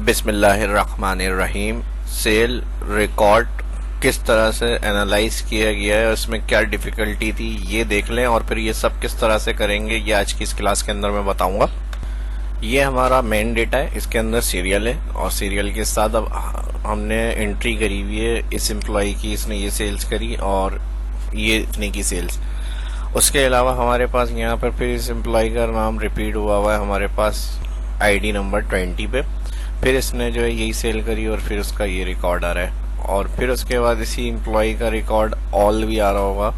बिस्मिल्लाहिर्रहमानिर्रहीम। Cell record किस तरह से एनालाइज किया गया है, उसमें क्या डिफिकल्टी थी ये देख लें और फिर ये सब किस तरह से करेंगे ये आज की इस क्लास के अंदर मैं बताऊंगा। ये हमारा मेन डेटा है, इसके अंदर सीरियल है और सीरियल के साथ अब हमने एंट्री करी हुई है इस एम्प्लॉय की, इसने ये सेल्स करी और ये इतने की सेल्स। उसके अलावा हमारे पास यहाँ पर फिर इस एम्प्लॉय का नाम रिपीट हुआ है हमारे पास आईडी नंबर 20 पे, फिर इसने जो है यही सेल करी और फिर उसका ये रिकॉर्ड आ रहा है और फिर उसके बाद इसी एम्प्लॉय का रिकॉर्ड ऑल भी आ रहा होगा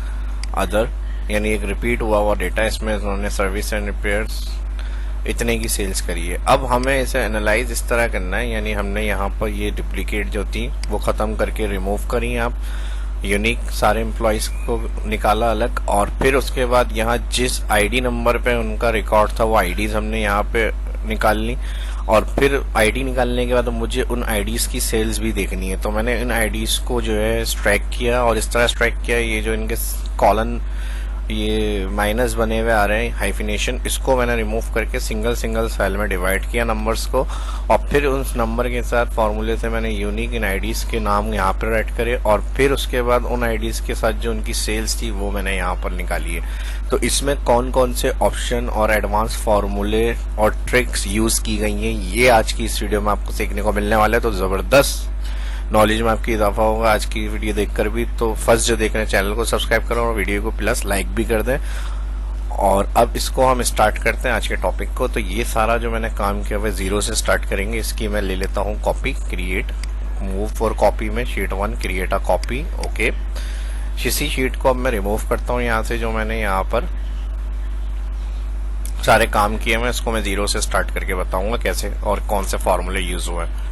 अदर, यानी एक रिपीट हुआ डेटा। इसमें उन्होंने सर्विस एंड रिपेयर्स इतने की सेल्स करी है। अब हमें इसे एनालाइज इस तरह करना है, यानी हमने यहाँ पर ये डुप्लीकेट जो थी वो ख़त्म करके रिमूव करी, आप यूनिक सारे एम्प्लॉयज़ को निकाला अलग और फिर उसके बाद यहाँ जिस आईडी नंबर पे उनका रिकॉर्ड था वो आईडीज़ हमने यहाँ पे निकाल ली और फिर आईडी निकालने के बाद मुझे उन आईडीज़ की सेल्स भी देखनी है। तो मैंने इन आईडीज़ को जो है स्ट्राइक किया और इस तरह स्ट्राइक किया, ये जो इनके कॉलन ये माइनस बने हुए आ रहे हैं हाइफिनेशन, इसको मैंने रिमूव करके सिंगल सिंगल सेल में डिवाइड किया नंबर्स को और फिर उस नंबर के साथ फॉर्मूले से मैंने यूनिक इन आईडीज़ के नाम यहाँ पर ऐड करे और फिर उसके बाद उन आईडीज़ के साथ जो उनकी सेल्स थी वो मैंने यहाँ पर निकाली है। तो इसमें कौन कौन से ऑप्शन और एडवांस फार्मूले और ट्रिक्स यूज़ की गई हैं ये आज की इस वीडियो में आपको सीखने को मिलने वाला है। तो ज़बरदस्त नॉलेज में आपकी इजाफा होगा आज की वीडियो देखकर भी। तो फर्स्ट जो देख रहे हैं चैनल को सब्सक्राइब करो और वीडियो को प्लस लाइक भी कर दें। और अब इसको हम स्टार्ट करते हैं आज के टॉपिक को। तो ये सारा जो मैंने काम किया हुआ जीरो से स्टार्ट करेंगे। इसकी मैं ले लेता हूँ copy, create, move for copy में sheet 1 create a copy. Okay, इसी शीट को अब मैं रिमूव करता हूँ यहाँ से, जो मैंने यहाँ पर सारे काम किए हैं इसको मैं जीरो से स्टार्ट करके बताऊंगा कैसे और कौन से फॉर्मूले यूज हुए हैं।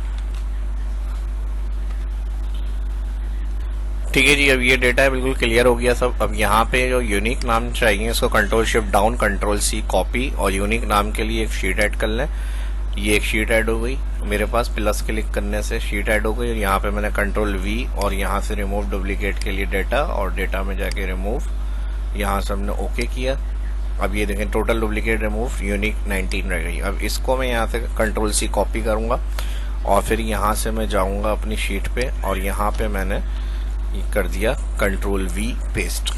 ठीक है जी, अब ये डेटा बिल्कुल क्लियर हो गया सब। अब यहाँ पे जो यूनिक नाम चाहिए इसको control shift down control C copy और यूनिक नाम के लिए एक शीट ऐड कर लें। ये एक शीट ऐड हो गई मेरे पास, प्लस क्लिक करने से शीट ऐड हो गई और यहाँ पे मैंने कंट्रोल वी और यहाँ से रिमूव डुप्लीकेट के लिए डेटा और डेटा में जाके रिमूव, यहाँ से हमने ओके किया। अब ये देखें टोटल डुप्लीकेट रिमूव यूनिक 19 रह गई। अब इसको मैं यहाँ से कंट्रोल सी कॉपी करूँगा और फिर यहाँ से मैं जाऊँगा अपनी शीट पे और यहाँ पे मैंने कर दिया कंट्रोल वी पेस्ट।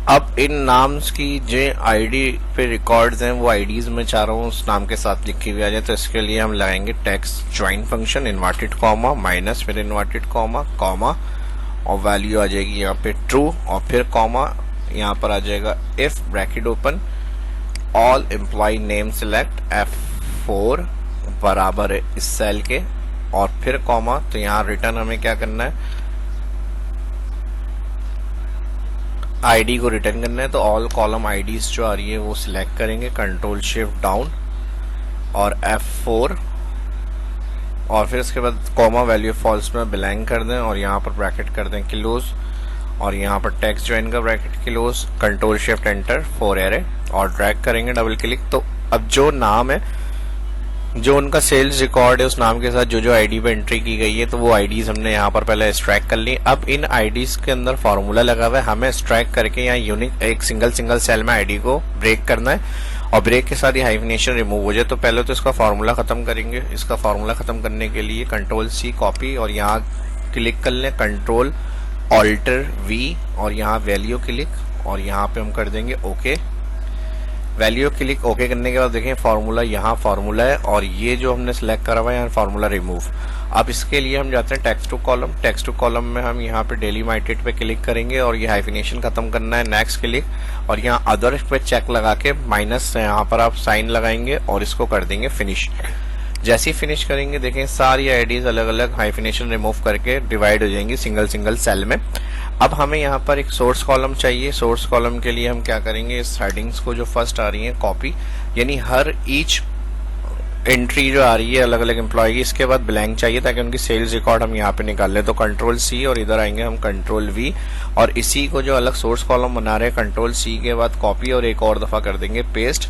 अब इन नाम्स की जो आईडी पे रिकॉर्ड्स हैं वो आईडीज में चाह रहा हूँ उस नाम के साथ लिखी हुई आ जाए। तो इसके लिए हम लगाएंगे text join function, inverted comma minus, फिर इन्वर्टेड कॉमा कॉमा और वैल्यू आ जाएगी यहाँ पे ट्रू और फिर कॉमा, यहाँ पर आ जाएगा if bracket open all employ name select F4 बराबर है इस सेल के और फिर कॉमा। तो यहाँ रिटर्न हमें क्या करना है, आईडी को रिटर्न करना है। तो ऑल कॉलम आईडीज जो आ रही है वो सिलेक्ट करेंगे, कंट्रोल शिफ्ट डाउन और F4 और फिर उसके बाद कॉमा वैल्यू फॉल्स में ब्लैंक कर दें और यहाँ पर ब्रैकेट कर दें क्लोज और यहाँ पर टेक्स्ट ज्वाइन का bracket close, control shift enter 4 array और ड्रैग करेंगे डबल क्लिक। तो अब जो नाम है जो उनका सेल्स रिकॉर्ड है उस नाम के साथ जो जो आईडी पे एंट्री की गई है तो वो आईडीज हमने यहाँ पर पहले एक्सट्रैक्ट कर ली। अब इन आईडीज के अंदर फॉर्मूला लगा हुआ है, हमें एक्सट्रैक्ट करके यहाँ यूनिक एक सिंगल सेल में आईडी को ब्रेक करना है और ब्रेक के साथ ये हाइफिनेशन रिमूव हो जाए। तो पहले तो इसका फॉर्मूला खत्म करेंगे। इसका फॉर्मूला खत्म करने के लिए कंट्रोल सी कॉपी और यहाँ क्लिक कर लें, कंट्रोल ऑल्टर वी और यहाँ वैल्यू क्लिक और यहाँ पे हम कर देंगे ओके। वैल्यू क्लिक ओके करने के बाद देखें फार्मूला, यहाँ फार्मूला है और ये जो हमने सेलेक्ट करा हुआ है यहाँ फार्मूला रिमूव। अब इसके लिए हम जाते हैं text to column. Text to column में हम यहाँ पे डेलीमाइटेड पे क्लिक करेंगे और ये हाइफिनेशन खत्म करना है, नेक्स्ट क्लिक और यहाँ अदर पे चेक लगा के माइनस से यहाँ पर आप साइन लगाएंगे और इसको कर देंगे फिनिश। जैसे ही फिनिश करेंगे देखें सारी आईडीज अलग अलग हाइफिनेशन रिमूव करके डिवाइड हो जाएंगी सिंगल सेल में। अब हमें यहाँ पर एक सोर्स कॉलम चाहिए। सोर्स कॉलम के लिए हम क्या करेंगे, इस हेडिंग्स को जो फर्स्ट आ रही है कॉपी, यानी हर ईच एंट्री जो आ रही है अलग अलग एम्प्लॉय की, इसके बाद ब्लैंक चाहिए ताकि उनकी सेल्स रिकॉर्ड हम यहाँ पे निकाल लें। तो कंट्रोल सी और इधर आएंगे हम कंट्रोल वी और इसी को जो अलग सोर्स कॉलम बना रहे हैं कंट्रोल सी के बाद कॉपी और एक और दफा कर देंगे पेस्ट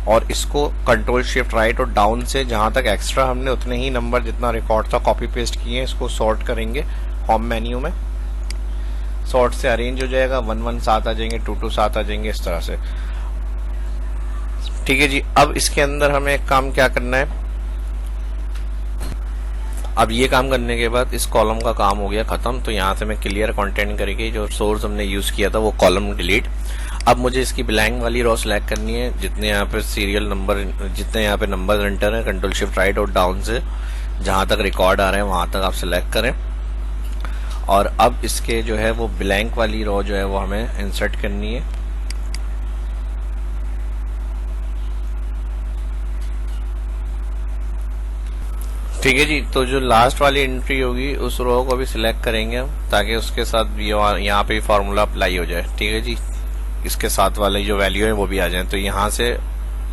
और इसको कंट्रोल शिफ्ट राइट और डाउन से जहां तक एक्स्ट्रा हमने उतने ही नंबर जितना रिकॉर्ड था कॉपी पेस्ट किए हैं इसको सॉर्ट करेंगे। होम मेन्यू में सॉर्ट से अरेंज हो जाएगा, 1 1 7 आ जाएंगे, 2 2 7 आ जाएंगे, इस तरह से ठीक है जी। अब इसके अंदर हमें एक काम क्या करना है, अब ये काम करने के बाद इस कॉलम का काम हो गया खत्म। तो यहाँ से मैं क्लियर कंटेंट करके जो सोर्स हमने यूज किया था वो कॉलम डिलीट। अब मुझे इसकी ब्लैंक वाली रो सिलेक्ट करनी है, जितने यहाँ पे सीरियल नंबर, जितने यहाँ पे नंबर एंटर है, कंट्रोल शिफ्ट राइट और डाउन से जहां तक रिकॉर्ड आ रहे हैं वहां तक आप सिलेक्ट करें। और अब इसके जो है वो ब्लैंक वाली रो जो है वो हमें इंसर्ट करनी है। ठीक है जी। तो जो लास्ट वाली एंट्री होगी उस रो को भी सिलेक्ट करेंगे हम, ताकि उसके साथ यहाँ पे फॉर्मूला अप्लाई हो जाए। ठीक है जी, इसके साथ वाले जो वैल्यू है वो भी आ जाए। तो यहाँ से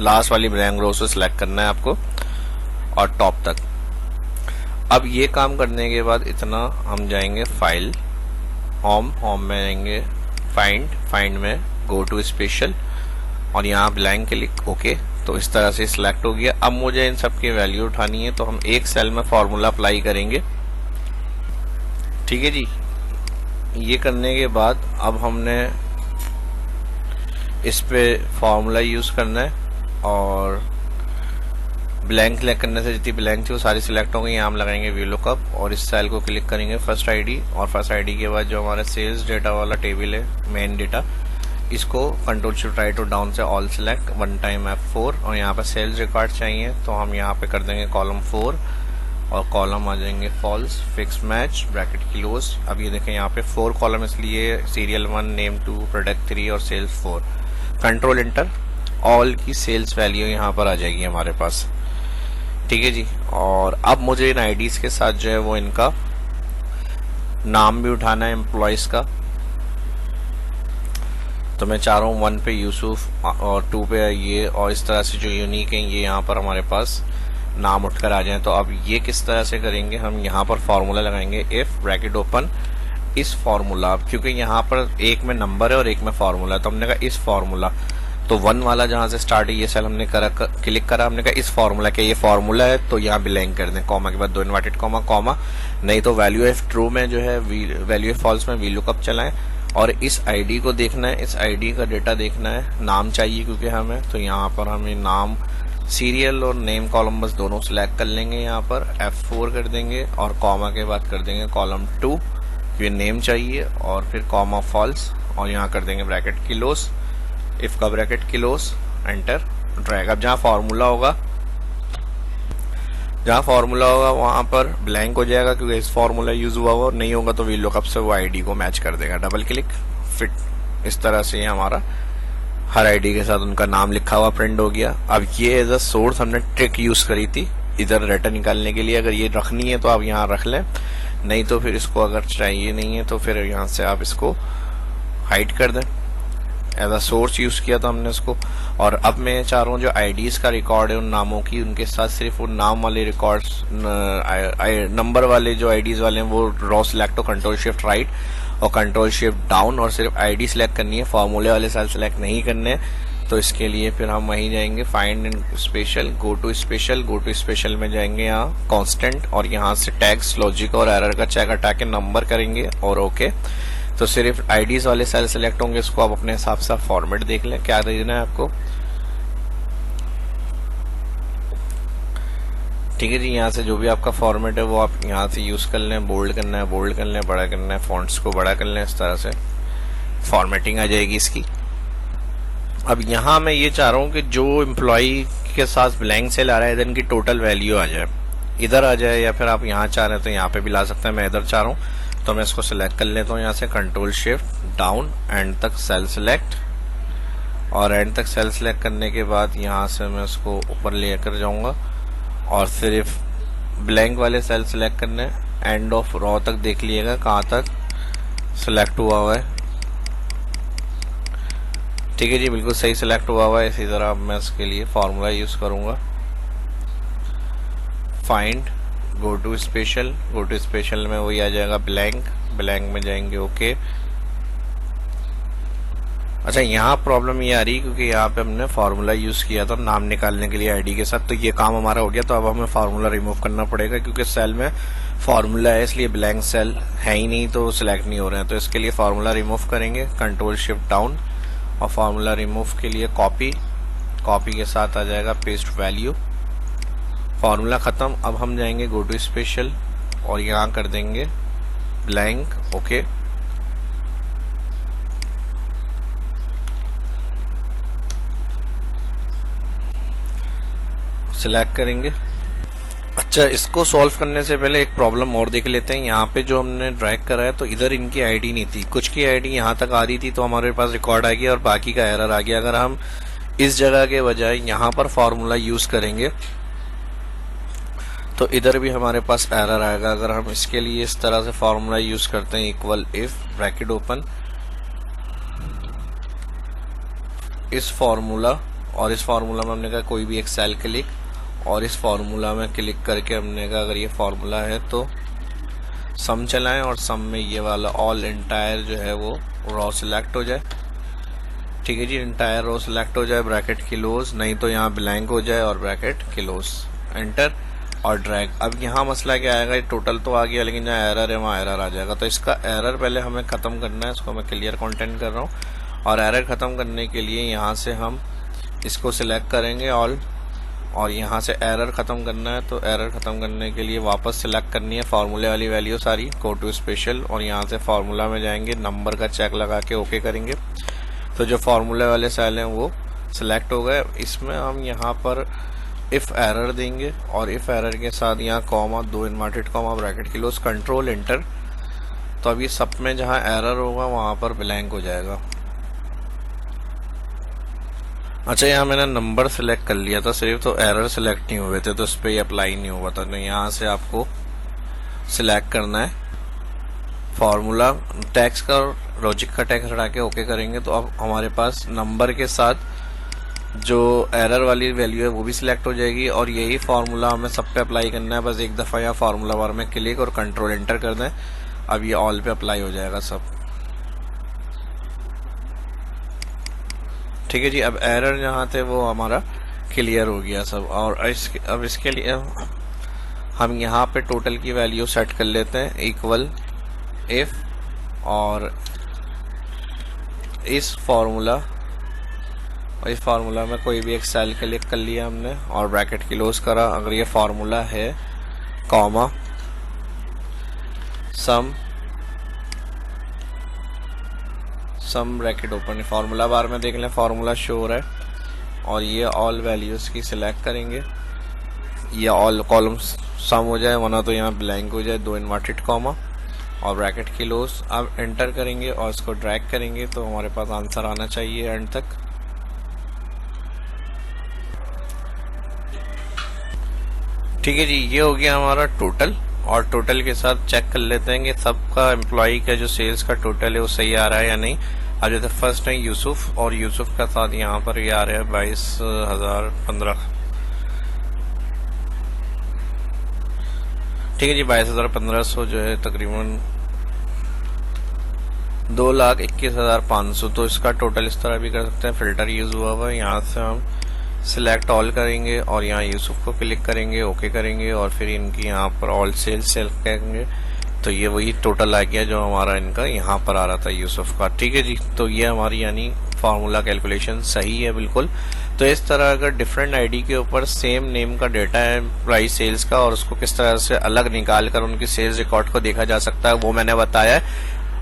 लास्ट वाली ब्लैंक रो से सिलेक्ट करना है आपको और टॉप तक। अब ये काम करने के बाद इतना हम जाएंगे फाइल, होम में जाएंगे, फाइंड में गो टू स्पेशल और यहाँ ब्लैंक क्लिक ओके। तो इस तरह से सिलेक्ट हो गया। अब मुझे इन सब की वैल्यू उठानी है, तो हम एक सेल में फॉर्मूला अप्लाई करेंगे। ठीक है जी। ये करने के बाद अब हमने इस पे फॉर्मूला यूज करना है और ब्लैंक सिलेक्ट करने से जितनी ब्लैंक थी वो सारी सिलेक्ट हो गई। यहाँ हम लगाएंगे वी लुकअप और इस सेल को क्लिक करेंगे फर्स्ट आईडी, और फर्स्ट आईडी के बाद जो हमारा सेल्स डेटा वाला टेबल है, मेन डेटा, इसको कंट्रोल शिफ्ट राइट और डाउन से all select, one time F4 और यहाँ पे सेल्स रिकॉर्ड चाहिए तो हम यहाँ पे कर देंगे कॉलम 4 और कॉलम आ जाएंगे false, fix match, bracket close. अब ये देखें यहाँ पे 4 कॉलम, इसलिए सीरियल 1, नेम 2, प्रोडक्ट 3 और सेल्स 4। कंट्रोल एंटर, ऑल की सेल्स वैल्यू यहाँ पर आ जाएगी हमारे पास। ठीक है जी। और अब मुझे इन आईडीज के साथ जो है वो इनका नाम भी उठाना है एम्प्लॉयज का। तो मैं चाह रहा हूँ 1 पे यूसुफ और 2 पे ये, और इस तरह से जो यूनिक है ये यहाँ पर हमारे पास नाम उठकर आ जाए। तो अब ये किस तरह से करेंगे, हम यहाँ पर फॉर्मूला लगाएंगे, इफ ब्रैकेट ओपन इस फॉर्मूला, क्योंकि यहाँ पर एक में नंबर है और एक में फॉर्मूला, तो हमने कहा इस फॉर्मूला, तो 1 वाला जहां से स्टार्ट है ये सेल हमने क्लिक करा, हमने कहा इस फॉर्मूला के ये फॉर्मूला है तो यहाँ ब्लैंक कर दें, कॉमा के बाद 2 इन्वर्टेड कॉमा, नहीं तो वैल्यू एफ ट्रू में जो है वैल्यू एफ फॉल्स में वी लुकअप चलाएं और इस आईडी को देखना है, इस आईडी का डेटा देखना है, नाम चाहिए क्योंकि हमें, तो यहाँ पर हमें नाम, सीरियल और नेम कॉलम बस दोनों सिलेक्ट कर लेंगे, यहाँ पर F4 कर देंगे और कॉमा के बाद कर देंगे कॉलम 2 क्योंकि नेम चाहिए, और फिर कॉमा फॉल्स और यहाँ कर देंगे ब्रैकेट क्लोज, इफ का ब्रैकेट क्लोज, एंटर, ड्रैग। अब जहाँ फॉर्मूला होगा वहां पर ब्लैंक हो जाएगा क्योंकि इस फॉर्मूला यूज हुआ और नहीं होगा तो वी लुकअप से वो आईडी को मैच कर देगा। Double click, fit. इस तरह से हमारा हर आईडी के साथ उनका नाम लिखा हुआ प्रिंट हो गया। अब ये एज अ सोर्स हमने ट्रिक यूज करी थी इधर डाटा निकालने के लिए, अगर ये रखनी है तो आप यहाँ रख लें, नहीं तो फिर इसको अगर चाहिए नहीं है तो फिर यहाँ से आप इसको हाइड कर दें। एज अ सोर्स यूज किया था हमने इसको। और अब मैं चाह रहा हूँ जो आईडीज का रिकॉर्ड है उन नामों की, उनके साथ सिर्फ वो नाम वाले रिकॉर्ड्स, नंबर वाले जो आईडीज वाले हैं वो रॉ सिलेक्ट हो, कंट्रोल शिफ्ट राइट और कंट्रोल शिफ्ट डाउन, और सिर्फ आईडी सिलेक्ट करनी है, फॉर्मूले वाले सेल सिलेक्ट नहीं करने। तो इसके लिए फिर हम वहीं जाएंगे find in special, go to special में जाएंगे यहाँ कांस्टेंट और यहाँ से टैग्स, लॉजिक और एरर का चेक हटा के नंबर करेंगे और ओके। तो सिर्फ आईडीज वाले सेल सेलेक्ट होंगे, इसको आप अपने हिसाब से फॉर्मेट देख लें क्या देना है आपको। ठीक है जी। यहाँ से जो भी आपका फॉर्मेट है वो आप यहाँ से यूज कर लें, बोल्ड करना है बोल्ड कर लें, बड़ा करना है फॉन्ट्स को बड़ा कर लें, इस तरह से फॉर्मेटिंग आ जाएगी इसकी। अब यहाँ मैं ये चाह रहा हूँ कि जो एम्प्लॉय के साथ ब्लैंक सेल आ रहा है इधर इनकी टोटल वैल्यू आ जाए, इधर आ जाए, या फिर आप यहाँ चाह रहे हैं तो यहाँ पे भी ला सकते हैं। मैं इधर चाह रहा हूँ तो मैं इसको सिलेक्ट कर लेता हूँ यहाँ से, कंट्रोल शिफ्ट डाउन, एंड तक सेल सिलेक्ट, और एंड तक सेल सिलेक्ट करने के बाद यहाँ से मैं इसको ऊपर लेकर जाऊँगा और सिर्फ ब्लैंक वाले सेल सिलेक्ट करने, एंड ऑफ रॉ तक देख लीजिएगा कहाँ तक सिलेक्ट हुआ है। ठीक है जी, बिल्कुल सही सिलेक्ट हुआ है। इसी तरह मैं इसके लिए फॉर्मूला यूज करूंगा, फाइंड गो टू स्पेशल में वही आ जाएगा ब्लैंक में जाएंगे ओके। अच्छा, यहाँ प्रॉब्लम ये आ रही है क्योंकि यहाँ पे हमने फार्मूला यूज किया था नाम निकालने के लिए आईडी के साथ, तो ये काम हमारा हो गया। तो अब हमें फार्मूला रिमूव करना पड़ेगा क्योंकि सेल में फार्मूला है, इसलिए ब्लैंक सेल है ही नहीं तो सिलेक्ट नहीं हो रहे हैं। तो इसके लिए फार्मूला रिमूव करेंगे, कंट्रोल शिफ्ट डाउन, और फार्मूला रिमूव के लिए कॉपी कॉपी के साथ आ जाएगा पेस्ट वैल्यू, फॉर्मूला ख़त्म। अब हम जाएंगे गो टू स्पेशल और यहाँ कर देंगे ब्लैंक, ओके। सिलेक्ट करेंगे। अच्छा, इसको सॉल्व करने से पहले एक प्रॉब्लम और देख लेते हैं। यहाँ पे जो हमने ड्रैग करा है तो इधर इनकी आईडी नहीं थी, कुछ की आईडी यहाँ तक आ रही थी तो हमारे पास रिकॉर्ड आ गया और बाकी का एरर आ गया। अगर हम इस जगह के बजाय यहाँ पर फॉर्मूला यूज करेंगे तो इधर भी हमारे पास एरर आएगा। अगर हम इसके लिए इस तरह से फॉर्मूला यूज करते हैं, इक्वल इफ ब्रैकेट ओपन, इस फॉर्मूला और इस फॉर्मूला में हमने कहा कोई भी एक सेल क्लिक, और इस फॉर्मूला में क्लिक करके हमने कहा अगर ये फॉर्मूला है तो सम चलाएं और सम में ये वाला ऑल एंटायर जो है वो रॉ सिलेक्ट हो जाए। ठीक है जी, एंटायर रो सिलेक्ट हो जाए, ब्रैकेट क्लोज, नहीं तो यहाँ ब्लैंक हो जाए और ब्रैकेट क्लोज, एंटर और ड्रैग। अब यहाँ मसला क्या आएगा, ये टोटल तो आ गया लेकिन जहाँ एरर है वहाँ एरर आ जाएगा। तो इसका एरर पहले हमें ख़त्म करना है, इसको मैं क्लियर कंटेंट कर रहा हूँ। और एरर ख़त्म करने के लिए यहाँ से हम इसको सिलेक्ट करेंगे ऑल, और यहाँ से एरर ख़त्म करना है। तो एरर ख़त्म करने के लिए वापस सिलेक्ट करनी है फॉर्मूले वाली वैल्यू सारी, गो टू स्पेशल, और यहाँ से फार्मूला में जाएंगे, नंबर का चेक लगा के ओके करेंगे। तो जो फार्मूले वाले सेल हैं वो सिलेक्ट हो गए। इसमें हम यहाँ पर इफ़ एरर देंगे और इफ़ एरर के साथ यहाँ comma, 2 inverted comma, bracket close, control enter. तो अभी सब में जहाँ एरर होगा वहाँ पर ब्लैंक हो जाएगा। अच्छा, यहाँ मैंने नंबर सेलेक्ट कर लिया था सिर्फ, तो एरर सेलेक्ट नहीं हुए थे तो इस पर अप्लाई नहीं हुआ था। तो यहाँ से आपको सिलेक्ट करना है फार्मूला, टैक्स का और लॉजिक का टैक्स हटा के ओके करेंगे। तो अब हमारे पास नंबर के साथ जो एरर वाली वैल्यू है वो भी सिलेक्ट हो जाएगी, और यही फार्मूला हमें सब पे अप्लाई करना है। बस एक दफ़ा यहाँ फार्मूला बार में क्लिक और कंट्रोल एंटर कर दें, अब ये ऑल पे अप्लाई हो जाएगा सब। ठीक है जी, अब एरर जहाँ थे वो हमारा क्लियर हो गया सब। और अब इसके लिए हम यहाँ पे टोटल की वैल्यू सेट कर लेते हैं, इक्वल इफ, और इस फार्मूला में कोई भी एक सेल क्लिक कर लिया हमने और ब्रैकेट क्लोज करा। अगर ये फार्मूला है कॉमा सम ब्रैकेट ओपन, फार्मूला बार में देख लें फार्मूला शो हो रहा है, और ये ऑल वैल्यूज की सिलेक्ट करेंगे, ये ऑल कॉलम्स सम हो जाए, वरना तो यहाँ ब्लैंक हो जाए, 2 इन्वर्टेड कॉमा और ब्रैकेट क्लोज। अब एंटर करेंगे और इसको ड्रैग करेंगे तो हमारे पास आंसर आना चाहिए एंड तक। ठीक है जी, ये हो गया हमारा टोटल, और टोटल के साथ चेक कर लेते हैं कि सबका एम्प्लॉई का जो सेल्स का टोटल है वो सही आ रहा है या नहीं। अब जैसे फर्स्ट है यूसुफ, और यूसुफ का साथ यहाँ पर ये आ रहा है 22,015। ठीक है जी, 22,1500 जो है तकरीबन 2,21,500। तो इसका टोटल इस तरह भी कर सकते हैं, फिल्टर यूज हुआ हुआ है। यहाँ से हम सिलेक्ट ऑल करेंगे और यहाँ यूसुफ को क्लिक करेंगे, ओके करेंगे, और फिर इनकी यहाँ पर ऑल सेल्स सेलेक्ट करेंगे। तो ये वही टोटल आ गया जो हमारा इनका यहाँ पर आ रहा था यूसुफ का। ठीक है जी, तो ये हमारी यानी फार्मूला कैलकुलेशन सही है बिल्कुल। तो इस तरह अगर डिफरेंट आईडी के ऊपर सेम नेम का डेटा है प्राइस सेल्स का, और उसको किस तरह से अलग निकाल कर उनकी सेल्स रिकॉर्ड को देखा जा सकता है वो मैंने बताया है।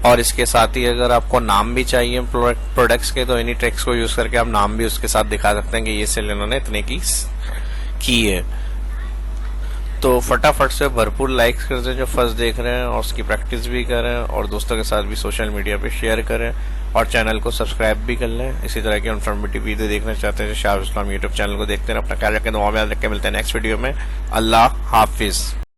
और इसके साथ ही अगर आपको नाम भी चाहिए प्रोडक्ट्स के, तो इन्हीं ट्रिक्स को यूज करके आप नाम भी उसके साथ दिखा सकते हैं कि ये सेल इन्होंने इतने की है। तो फटाफट से भरपूर लाइक्स कर दें जो फर्स्ट देख रहे हैं, और उसकी प्रैक्टिस भी करें, और दोस्तों के साथ भी सोशल मीडिया पे शेयर करें, और चैनल को सब्सक्राइब भी कर लें। इसी तरह की इन्फॉर्मेटिव वीडियो देखना चाहते हैं तो शाह इस्लाम यूट्यूब चैनल को देखते हैं। अपना ख्याल रखें, दुआ में याद रखें। मिलते हैं नेक्स्ट वीडियो में। अल्लाह हाफिज।